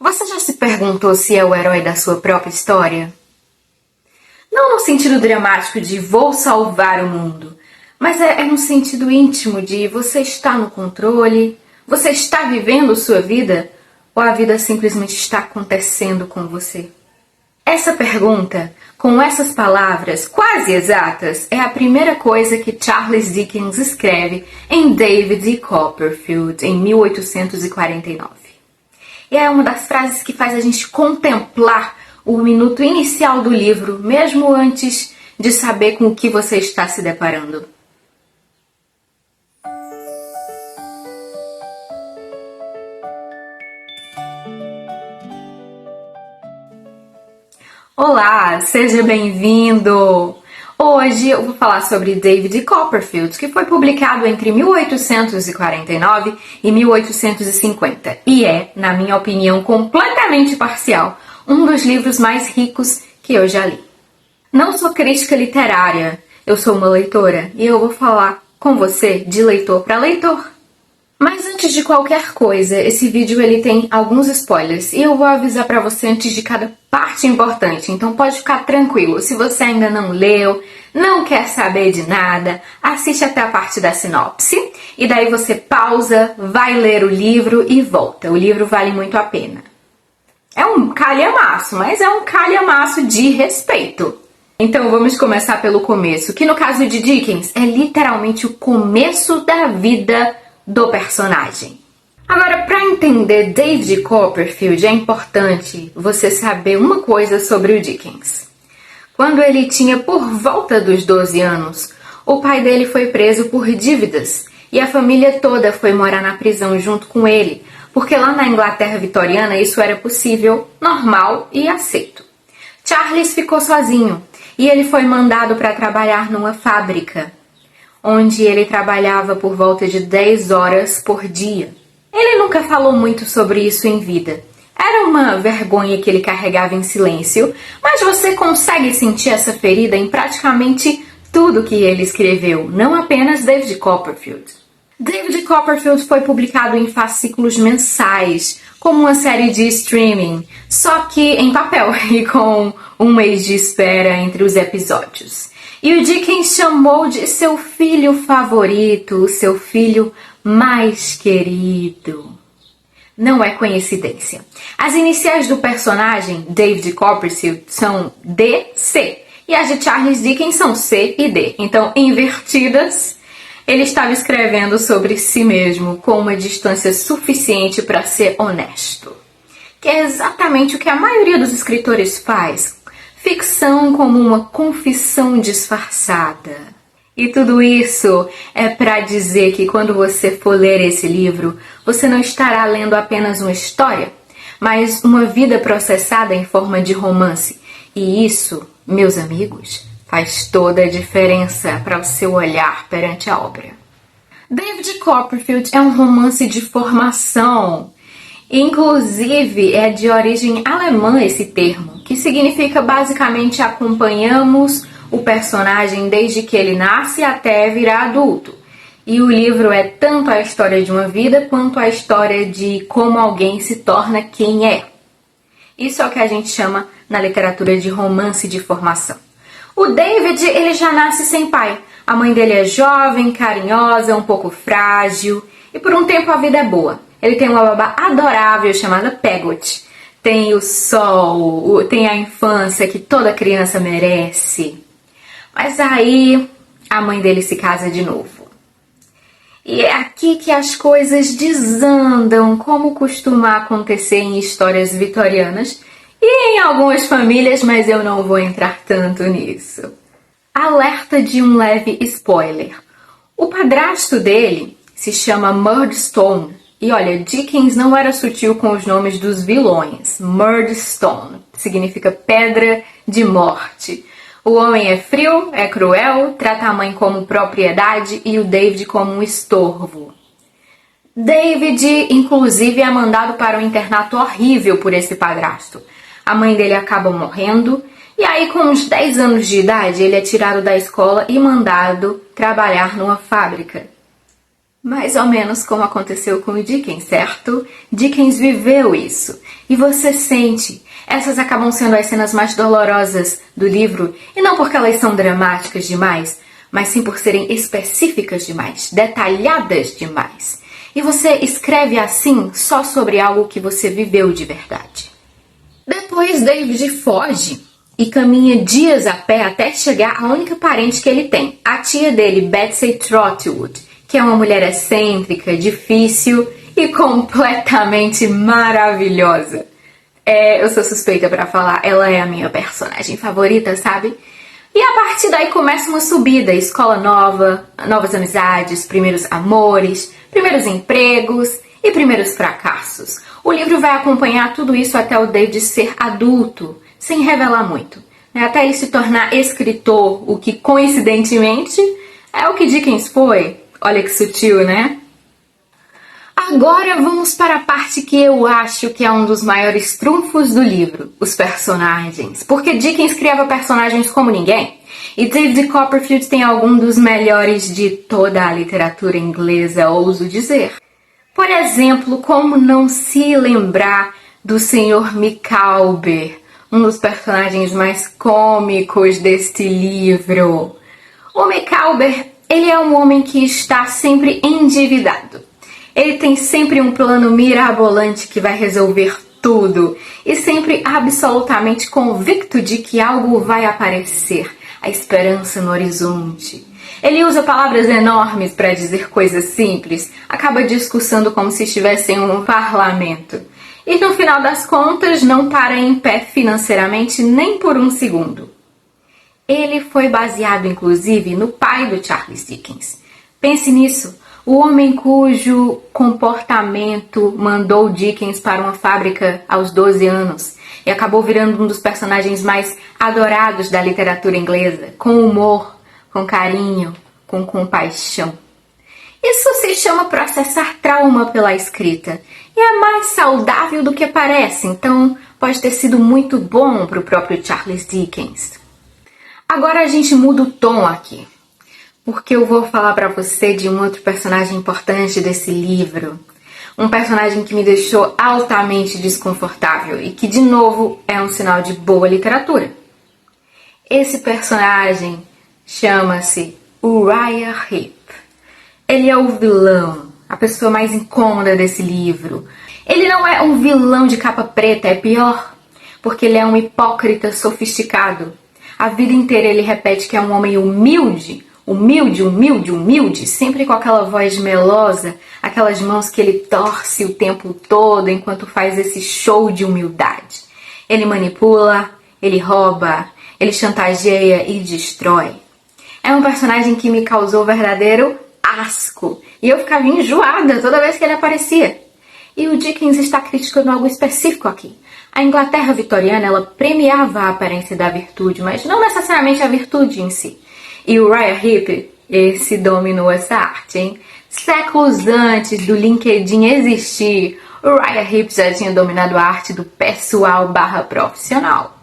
Você já se perguntou se é o herói da sua própria história? Não no sentido dramático de vou salvar o mundo, mas é no sentido íntimo de você está no controle, você está vivendo sua vida ou a vida simplesmente está acontecendo com você? Essa pergunta, com essas palavras quase exatas, é a primeira coisa que Charles Dickens escreve em David Copperfield, em 1849. E é uma das frases que faz a gente contemplar o minuto inicial do livro, mesmo antes de saber com o que você está se deparando. Olá, seja bem-vindo! Hoje eu vou falar sobre David Copperfield, que foi publicado entre 1849 e 1850 e é, na minha opinião completamente parcial, um dos livros mais ricos que eu já li. Não sou crítica literária, eu sou uma leitora e eu vou falar com você de leitor para leitor. Mas antes de qualquer coisa, esse vídeo ele tem alguns spoilers e eu vou avisar pra você antes de cada parte importante, então pode ficar tranquilo. Se você ainda não leu, não quer saber de nada, assiste até a parte da sinopse e daí você pausa, vai ler o livro e volta. O livro vale muito a pena. É um calhamaço, mas é um calhamaço de respeito. Então vamos começar pelo começo, que no caso de Dickens é literalmente o começo da vida do personagem. Agora, para entender David Copperfield, é importante você saber uma coisa sobre o Dickens. Quando ele tinha por volta dos 12 anos, o pai dele foi preso por dívidas e a família toda foi morar na prisão junto com ele, porque lá na Inglaterra vitoriana isso era possível, normal e aceito. Charles ficou sozinho e ele foi mandado para trabalhar numa fábrica, onde ele trabalhava por volta de 10 horas por dia. Ele nunca falou muito sobre isso em vida. Era uma vergonha que ele carregava em silêncio, mas você consegue sentir essa ferida em praticamente tudo que ele escreveu, não apenas David Copperfield. David Copperfield foi publicado em fascículos mensais, como uma série de streaming, só que em papel e com um mês de espera entre os episódios. E o Dickens chamou de seu filho favorito, o seu filho mais querido. Não é coincidência. As iniciais do personagem, David Copperfield, são D-C. E as de Charles Dickens são C e D. Então, invertidas, ele estava escrevendo sobre si mesmo com uma distância suficiente para ser honesto. Que é exatamente o que a maioria dos escritores faz. Ficção como uma confissão disfarçada. E tudo isso é para dizer que quando você for ler esse livro, você não estará lendo apenas uma história, mas uma vida processada em forma de romance. E isso, meus amigos, faz toda a diferença para o seu olhar perante a obra. David Copperfield é um romance de formação. Inclusive, é de origem alemã esse termo, que significa basicamente acompanhamos o personagem desde que ele nasce até virar adulto. E o livro é tanto a história de uma vida quanto a história de como alguém se torna quem é. Isso é o que a gente chama na literatura de romance de formação. O David, ele já nasce sem pai. A mãe dele é jovem, carinhosa, um pouco frágil e por um tempo a vida é boa. Ele tem uma babá adorável chamada Peggot. Tem o sol, tem a infância que toda criança merece. Mas aí a mãe dele se casa de novo. E é aqui que as coisas desandam, como costuma acontecer em histórias vitorianas e em algumas famílias, mas eu não vou entrar tanto nisso. Alerta de um leve spoiler. O padrasto dele se chama Murdstone. E olha, Dickens não era sutil com os nomes dos vilões. Murdstone significa pedra de morte. O homem é frio, é cruel, trata a mãe como propriedade e o David como um estorvo. David, inclusive, é mandado para um internato horrível por esse padrasto. A mãe dele acaba morrendo e aí, com uns 10 anos de idade, ele é tirado da escola e mandado trabalhar numa fábrica. Mais ou menos como aconteceu com o Dickens, certo? Dickens viveu isso. E você sente. Essas acabam sendo as cenas mais dolorosas do livro, e não porque elas são dramáticas demais, mas sim por serem específicas demais, detalhadas demais. E você escreve assim só sobre algo que você viveu de verdade. Depois David foge e caminha dias a pé até chegar à única parente que ele tem, a tia dele, Betsy Trotwood, que é uma mulher excêntrica, difícil e completamente maravilhosa. Eu sou suspeita pra falar, ela é a minha personagem favorita, sabe? E a partir daí começa uma subida, escola nova, novas amizades, primeiros amores, primeiros empregos e primeiros fracassos. O livro vai acompanhar tudo isso até o David ser adulto, sem revelar muito, né? Até ele se tornar escritor, o que coincidentemente é o que Dickens foi. Olha que sutil, né? Agora vamos para a parte que eu acho que é um dos maiores trunfos do livro, os personagens. Porque Dickens criava personagens como ninguém. E David Copperfield tem algum dos melhores de toda a literatura inglesa, ouso dizer. Por exemplo, como não se lembrar do Sr. Micawber, um dos personagens mais cômicos deste livro. O Micawber, ele é um homem que está sempre endividado. Ele tem sempre um plano mirabolante que vai resolver tudo e sempre absolutamente convicto de que algo vai aparecer, a esperança no horizonte. Ele usa palavras enormes para dizer coisas simples, acaba discursando como se estivesse em um parlamento. E no final das contas não para em pé financeiramente nem por um segundo. Ele foi baseado inclusive no pai do Charles Dickens. Pense nisso. O homem cujo comportamento mandou Dickens para uma fábrica aos 12 anos e acabou virando um dos personagens mais adorados da literatura inglesa, com humor, com carinho, com compaixão. Isso se chama processar trauma pela escrita e é mais saudável do que parece, então pode ter sido muito bom para o próprio Charles Dickens. Agora a gente muda o tom aqui, porque eu vou falar para você de um outro personagem importante desse livro. Um personagem que me deixou altamente desconfortável e que, de novo, é um sinal de boa literatura. Esse personagem chama-se Uriah Heep. Ele é o vilão, a pessoa mais incômoda desse livro. Ele não é um vilão de capa preta, é pior, porque ele é um hipócrita sofisticado. A vida inteira ele repete que é um homem humilde, humilde, humilde, humilde, sempre com aquela voz melosa, aquelas mãos que ele torce o tempo todo enquanto faz esse show de humildade. Ele manipula, ele rouba, ele chantageia e destrói. É um personagem que me causou verdadeiro asco e eu ficava enjoada toda vez que ele aparecia. E o Dickens está criticando algo específico aqui. A Inglaterra vitoriana, ela premiava a aparência da virtude, mas não necessariamente a virtude em si. E o Uriah Heep, esse dominou essa arte, hein? Séculos antes do LinkedIn existir, o Uriah Heep já tinha dominado a arte do pessoal/profissional.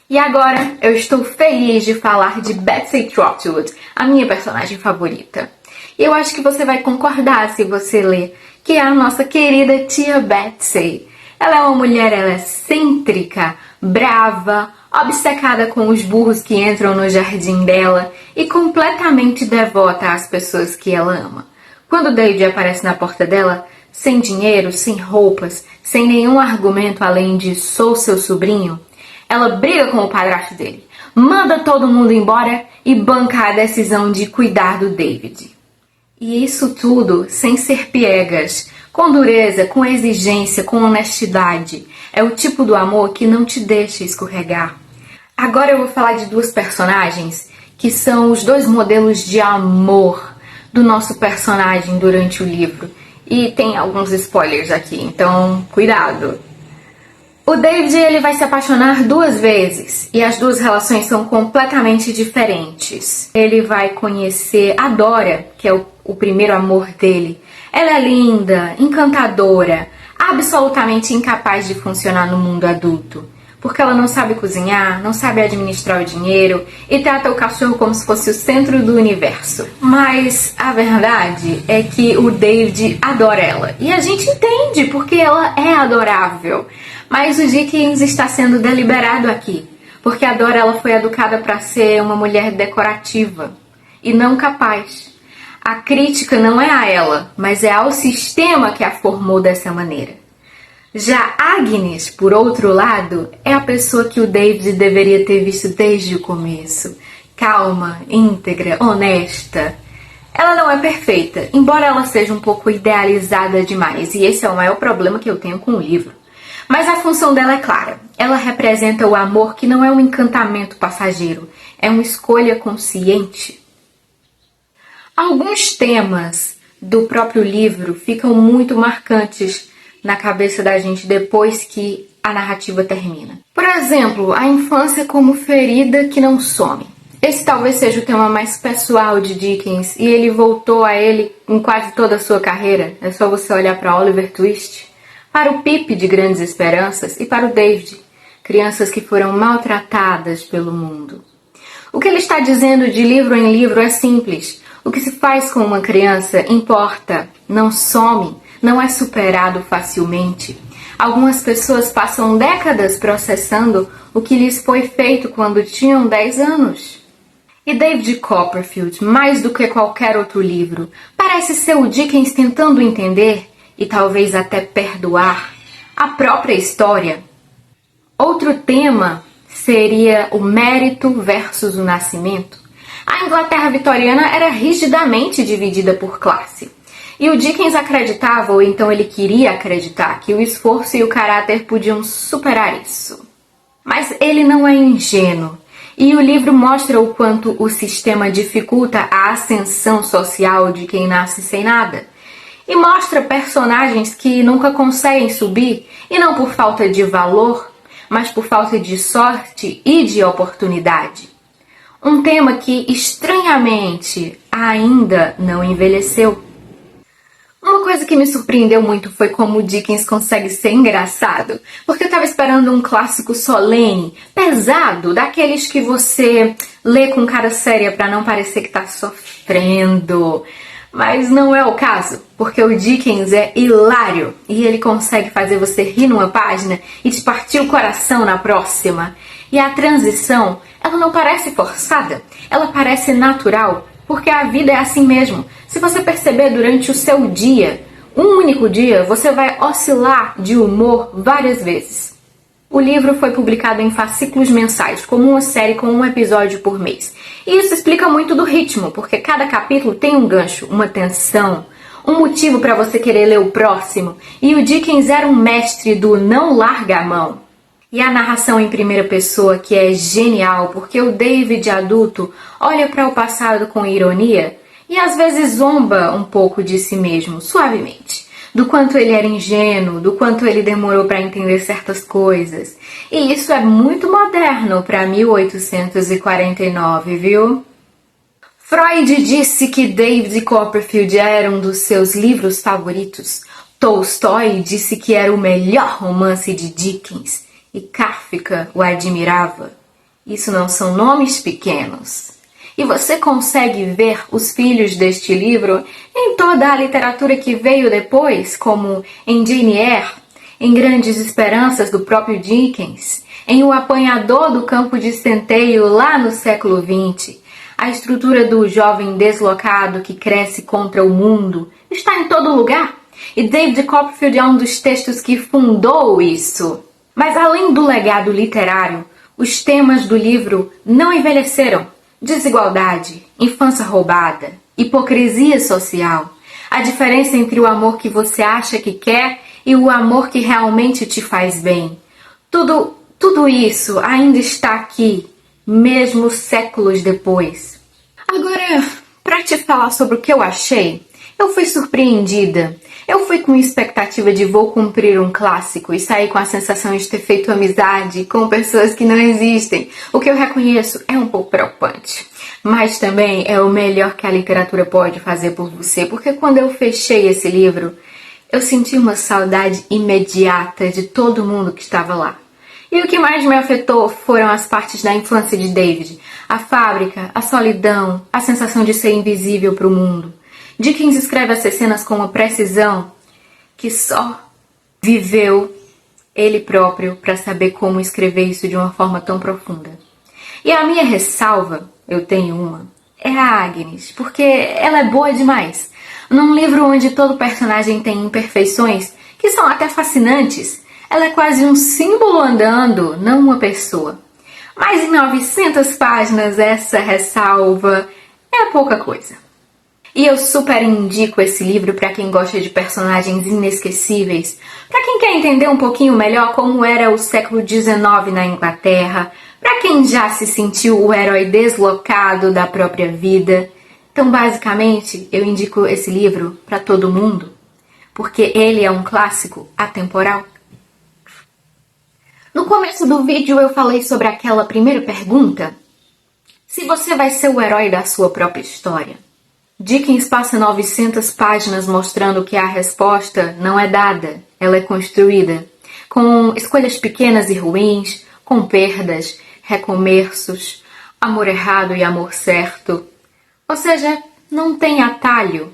E agora eu estou feliz de falar de Betsy Trotwood, a minha personagem favorita. E eu acho que você vai concordar se você ler, que é a nossa querida tia Betsy. Ela é uma mulher excêntrica, brava, obcecada com os burros que entram no jardim dela e completamente devota às pessoas que ela ama. Quando David aparece na porta dela, sem dinheiro, sem roupas, sem nenhum argumento além de "sou seu sobrinho", ela briga com o padrasto dele, manda todo mundo embora e banca a decisão de cuidar do David. E isso tudo sem ser piegas, com dureza, com exigência, com honestidade. É o tipo do amor que não te deixa escorregar. Agora eu vou falar de duas personagens que são os dois modelos de amor do nosso personagem durante o livro. E tem alguns spoilers aqui, então cuidado. O David, ele vai se apaixonar 2 vezes e as 2 relações são completamente diferentes. Ele vai conhecer a Dora, que é o primeiro amor dele. Ela é linda, encantadora, absolutamente incapaz de funcionar no mundo adulto. porque ela não sabe cozinhar, não sabe administrar o dinheiro e trata o cachorro como se fosse o centro do universo. Mas a verdade é que o David adora ela. E a gente entende porque ela é adorável. Mas o Dickens está sendo deliberado aqui, porque a Dora ela foi educada para ser uma mulher decorativa e não capaz. A crítica não é a ela, mas é ao sistema que a formou dessa maneira. Já Agnes, por outro lado, é a pessoa que o David deveria ter visto desde o começo. Calma, íntegra, honesta. Ela não é perfeita, embora ela seja um pouco idealizada demais, e esse é o maior problema que eu tenho com o livro. Mas a função dela é clara. Ela representa o amor que não é um encantamento passageiro, é uma escolha consciente. Alguns temas do próprio livro ficam muito marcantes na cabeça da gente depois que a narrativa termina. Por exemplo, a infância como ferida que não some. Esse talvez seja o tema mais pessoal de Dickens e ele voltou a ele em quase toda a sua carreira. É só você olhar para Oliver Twist, para o Pip de Grandes Esperanças e para o David, crianças que foram maltratadas pelo mundo. O que ele está dizendo de livro em livro é simples. O que se faz com uma criança importa, não some, não é superado facilmente. Algumas pessoas passam décadas processando o que lhes foi feito quando tinham 10 anos. E David Copperfield, mais do que qualquer outro livro, parece ser o Dickens tentando entender, e talvez até perdoar, a própria história. Outro tema seria o mérito versus o nascimento. A Inglaterra vitoriana era rigidamente dividida por classe. E o Dickens acreditava, ou então ele queria acreditar, que o esforço e o caráter podiam superar isso. Mas ele não é ingênuo. E o livro mostra o quanto o sistema dificulta a ascensão social de quem nasce sem nada. E mostra personagens que nunca conseguem subir, e não por falta de valor, mas por falta de sorte e de oportunidade. Um tema que, estranhamente, ainda não envelheceu. Uma coisa que me surpreendeu muito foi como o Dickens consegue ser engraçado, porque eu estava esperando um clássico solene, pesado, daqueles que você lê com cara séria para não parecer que está sofrendo. Mas não é o caso, porque o Dickens é hilário e ele consegue fazer você rir numa página e te partir o coração na próxima. E a transição, ela não parece forçada, ela parece natural, porque a vida é assim mesmo. Se você perceber durante o seu dia, um único dia, você vai oscilar de humor várias vezes. O livro foi publicado em fascículos mensais, como uma série com um episódio por mês. E isso explica muito do ritmo, porque cada capítulo tem um gancho, uma tensão, um motivo para você querer ler o próximo. E o Dickens era um mestre do não larga a mão. E a narração em primeira pessoa, que é genial, porque o David adulto olha para o passado com ironia e às vezes zomba um pouco de si mesmo, suavemente. Do quanto ele era ingênuo, do quanto ele demorou para entender certas coisas. E isso é muito moderno para 1849, viu? Freud disse que David Copperfield era um dos seus livros favoritos. Tolstói disse que era o melhor romance de Dickens. E Kafka o admirava. Isso não são nomes pequenos. E você consegue ver os filhos deste livro em toda a literatura que veio depois, como em Jane Eyre, em Grandes Esperanças do próprio Dickens, em O Apanhador do Campo de Centeio lá no século XX. A estrutura do jovem deslocado que cresce contra o mundo está em todo lugar. E David Copperfield é um dos textos que fundou isso. Mas além do legado literário, os temas do livro não envelheceram. Desigualdade, infância roubada, hipocrisia social, a diferença entre o amor que você acha que quer e o amor que realmente te faz bem. Tudo isso ainda está aqui, mesmo séculos depois. Agora, para te falar sobre o que eu achei, eu fui surpreendida. Eu fui com expectativa de vou cumprir um clássico e sair com a sensação de ter feito amizade com pessoas que não existem. O que eu reconheço é um pouco preocupante. Mas também é o melhor que a literatura pode fazer por você, porque quando eu fechei esse livro, eu senti uma saudade imediata de todo mundo que estava lá. E o que mais me afetou foram as partes da infância de David. A fábrica, a solidão, a sensação de ser invisível para o mundo. Dickens escreve essas cenas com uma precisão que só viveu ele próprio para saber como escrever isso de uma forma tão profunda. E a minha ressalva, eu tenho uma, é a Agnes, porque ela é boa demais. Num livro onde todo personagem tem imperfeições que são até fascinantes, ela é quase um símbolo andando, não uma pessoa. Mas em 900 páginas essa ressalva é pouca coisa. E eu super indico esse livro para quem gosta de personagens inesquecíveis, para quem quer entender um pouquinho melhor como era o século XIX na Inglaterra, para quem já se sentiu o herói deslocado da própria vida. Então, basicamente, eu indico esse livro para todo mundo, porque ele é um clássico atemporal. No começo do vídeo eu falei sobre aquela primeira pergunta, se você vai ser o herói da sua própria história. Dickens passa 900 páginas mostrando que a resposta não é dada, ela é construída, com escolhas pequenas e ruins, com perdas, recomeços, amor errado e amor certo. Ou seja, não tem atalho.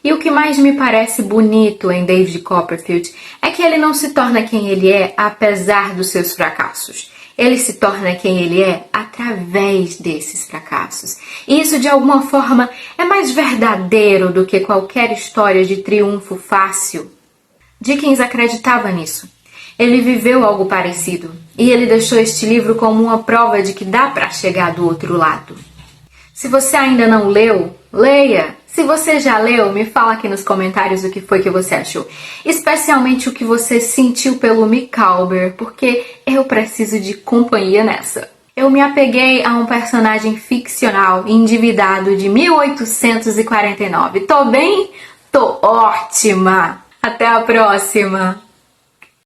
E o que mais me parece bonito em David Copperfield é que ele não se torna quem ele é apesar dos seus fracassos. Ele se torna quem ele é através desses fracassos. E isso, de alguma forma, é mais verdadeiro do que qualquer história de triunfo fácil. Dickens acreditava nisso. Ele viveu algo parecido. E ele deixou este livro como uma prova de que dá para chegar do outro lado. Se você ainda não leu, leia! Se você já leu, me fala aqui nos comentários o que foi que você achou. Especialmente o que você sentiu pelo Micawber, porque eu preciso de companhia nessa. Eu me apeguei a um personagem ficcional endividado de 1849. Tô bem? Tô ótima! Até a próxima!